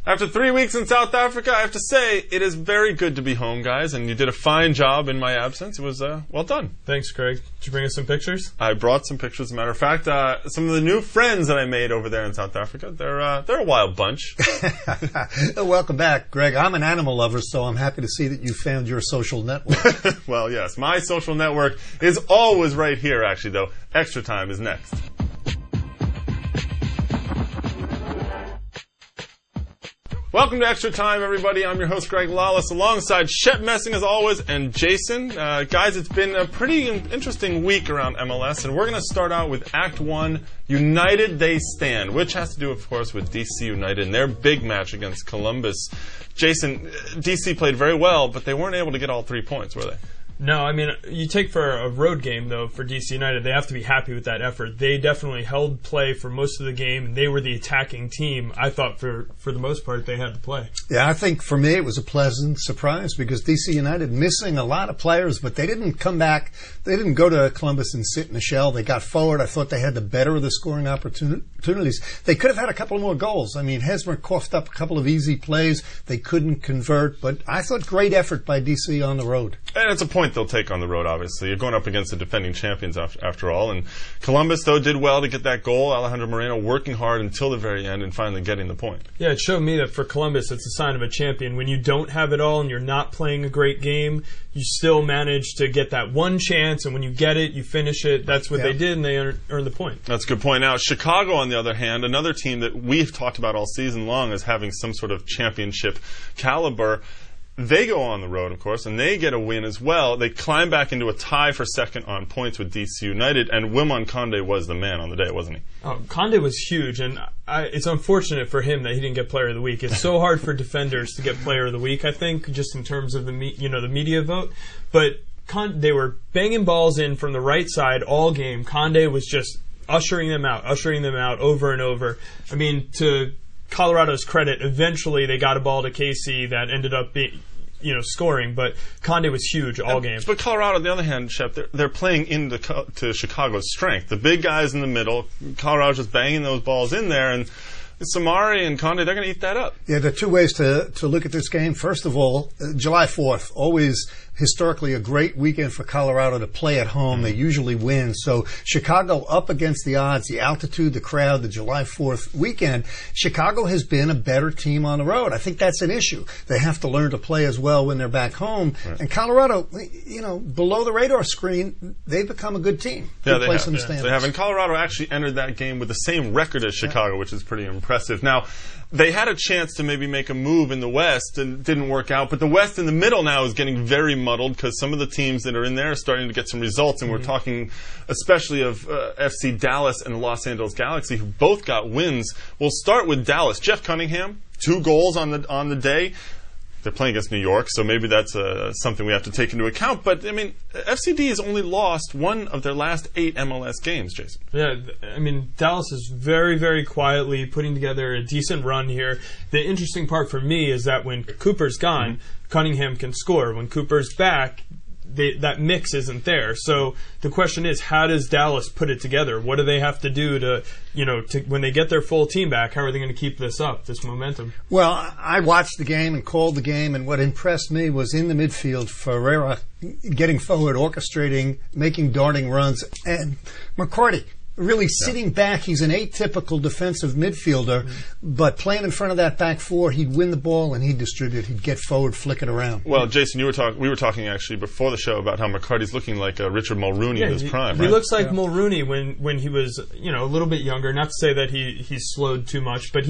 After 3 weeks in South Africa, I have to say, it is very good to be home, guys, and you did a fine job in my absence. It was well done. Thanks, Craig. Did you bring us some pictures? I brought some pictures. As a matter of fact, some of the new friends that I made over there in South Africa, they're a wild bunch. Welcome back, Greg. I'm an animal lover, so I'm happy to see that you found your social network. Well, yes, my social network is always right here, actually, though. Extra Time is next. Welcome to Extra Time, everybody. I'm your host, Greg Lawless, alongside Shep Messing, as always, and Jason. Guys, it's been a pretty interesting week around MLS, and we're going to start out with Act 1, United They Stand, which has to do, of course, with DC United and their big match against Columbus. Jason, DC played very well, but they weren't able to get all 3 points, were they? No, I mean, you take for a road game, though, for DC United, they have to be happy with that effort. They definitely held play for most of the game, and they were the attacking team. I thought for the most part they had to play. Yeah, I think for me it was a pleasant surprise because DC United missing a lot of players, but they didn't come back. They didn't go to Columbus and sit in the shell. They got forward. I thought they had the better of the scoring opportunities. They could have had a couple more goals. I mean, Hesmer coughed up a couple of easy plays. They couldn't convert, but I thought great effort by DC on the road. And it's a point they'll take on the road, obviously. You're going up against the defending champions after all. And Columbus, though, did well to get that goal. Alejandro Moreno working hard until the very end and finally getting the point. Yeah, it showed me that for Columbus, it's a sign of a champion. When you don't have it all and you're not playing a great game, you still manage to get that one chance, and when you get it, you finish it. That's what they did, and they earned the point. That's a good point. Now, Chicago, on the other hand, another team that we've talked about all season long as having some sort of championship caliber. They go on the road, of course, and they get a win as well. They climb back into a tie for second on points with DC United, and Wilmon Conde was the man on the day, wasn't he? Oh, Conde was huge, and it's unfortunate for him that he didn't get Player of the Week. It's so hard for defenders to get Player of the Week, I think, just in terms of the media vote. But they were banging balls in from the right side all game. Conde was just ushering them out over and over. I mean, to Colorado's credit, eventually they got a ball to KC that ended up being, scoring, but Conde was huge all game. But Colorado, on the other hand, Shep, they're playing into Chicago's strength. The big guys in the middle, Colorado's just banging those balls in there, and Samari and Conde, they're going to eat that up. Yeah, there are two ways to look at this game. First of all, July 4th, always historically a great weekend for Colorado to play at home. They usually win. So Chicago up against the odds, the altitude, the crowd, the July 4th weekend. Chicago has been a better team on the road. I think that's an issue. They have to learn to play as well when they're back home. Right. And Colorado, below the radar screen, they've become a good team. Yeah, they have. They have. And Colorado actually entered that game with the same record as Chicago, which is pretty impressive. Now, they had a chance to maybe make a move in the West and didn't work out, but the West in the middle now is getting very muddled because some of the teams that are in there are starting to get some results, and we're talking especially of FC Dallas and the Los Angeles Galaxy, who both got wins. We'll start with Dallas. Jeff Cunningham, 2 goals on the day. They're playing against New York, so maybe that's something we have to take into account. But, I mean, FCD has only lost 1 of their last 8 MLS games, Jason. Yeah, I mean, Dallas is very, very quietly putting together a decent run here. The interesting part for me is that when Cooper's gone, Cunningham can score. When Cooper's back, that mix isn't there. So the question is, how does Dallas put it together? What do they have to do to when they get their full team back, how are they going to keep this up, this momentum? Well, I watched the game and called the game, and what impressed me was in the midfield, Ferreira getting forward, orchestrating, making darting runs, and McCarty really sitting back. He's an atypical defensive midfielder, but playing in front of that back four, he'd win the ball and he'd distribute. He'd get forward, flick it around. Well, Jason, we were talking actually before the show about how McCarty's looking like Richard Mulrooney in his prime. He looks like Mulrooney when he was a little bit younger. Not to say that he's slowed too much, but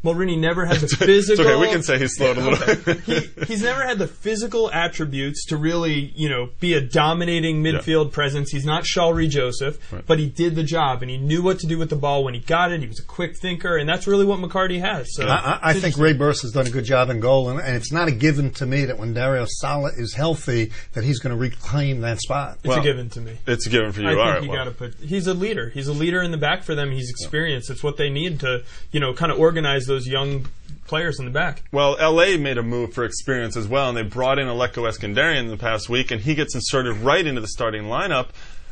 Mulrooney never had the physical. It's okay, we can say he's slowed a little. He's never had the physical attributes to really be a dominating midfield presence. He's not Shalry Joseph, but he did the job. And he knew what to do with the ball when he got it. He was a quick thinker, and that's really what McCarty has. So I think Ray Burse has done a good job in goal, and it's not a given to me that when Dario Sala is healthy that he's going to reclaim that spot. It's a given to me. It's a given for you. I think you got to put. He's a leader. He's a leader in the back for them. He's experienced. It's what they need to kind of organize those young players in the back. Well, LA made a move for experience as well, and they brought in Alecko Eskandarian in the past week, and he gets inserted right into the starting lineup.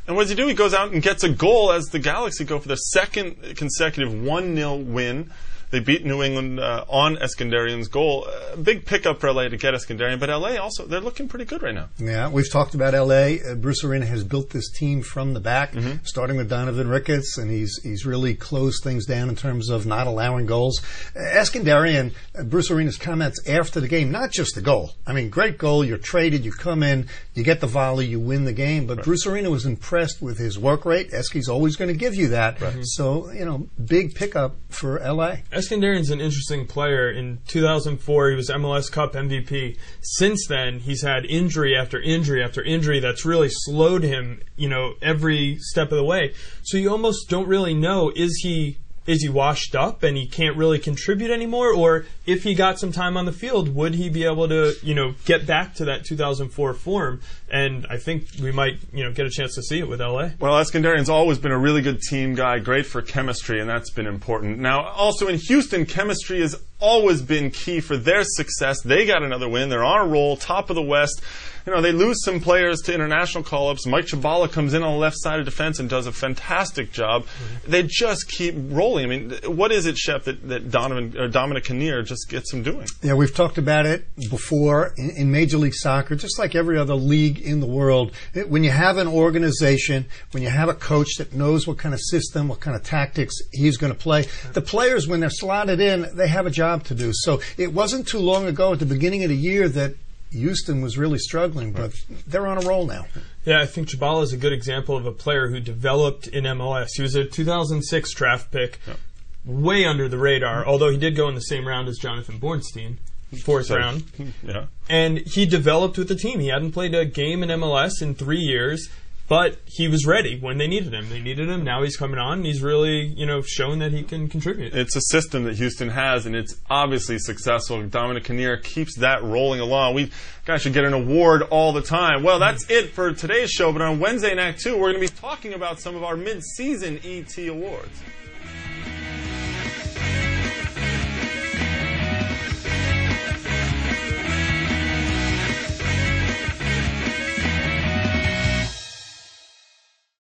And what does he do? He goes out and gets a goal as the Galaxy go for their second consecutive 1-0 win. They beat New England on Eskandarian's goal. Big pickup for LA to get Eskandarian, but LA also, they're looking pretty good right now. Yeah, we've talked about LA. Bruce Arena has built this team from the back, starting with Donovan Ricketts, and he's really closed things down in terms of not allowing goals. Eskandarian, Bruce Arena's comments after the game, not just the goal. I mean, great goal, you're traded, you come in, you get the volley, you win the game, but Bruce Arena was impressed with his work rate. Esky's always going to give you that. So, big pickup for LA. Eskandarian's an interesting player. In 2004, he was MLS Cup MVP. Since then, he's had injury after injury after injury that's really slowed him, every step of the way. So you almost don't really know, is he washed up and he can't really contribute anymore? Or if he got some time on the field, would he be able to, get back to that 2004 form? And I think we might, get a chance to see it with LA. Well, Eskandarian's always been a really good team guy, great for chemistry, and that's been important. Now, also in Houston, chemistry has always been key for their success. They got another win. They're on a roll, top of the West. They lose some players to international call-ups. Mike Chabala comes in on the left side of defense and does a fantastic job. They just keep rolling. I mean, what is it, Shep, that Dominic Kinnear just gets them doing? Yeah, we've talked about it before in Major League Soccer, just like every other league in the world. When you have an organization, when you have a coach that knows what kind of system, what kind of tactics he's going to play, the players, when they're slotted in, they have a job to do. So it wasn't too long ago at the beginning of the year that Houston was really struggling, but they're on a roll now. Yeah, I think Chabala is a good example of a player who developed in MLS. He was a 2006 draft pick, way under the radar, although he did go in the same round as Jonathan Bornstein, fourth round. Yeah. And he developed with the team. He hadn't played a game in MLS in 3 years, but he was ready when they needed him. They needed him. Now he's coming on, and he's really, shown that he can contribute. It's a system that Houston has, and it's obviously successful. Dominic Kinnear keeps that rolling along. We guys should get an award all the time. Well, that's it for today's show, but on Wednesday in Act 2, we're going to be talking about some of our mid-season ET awards.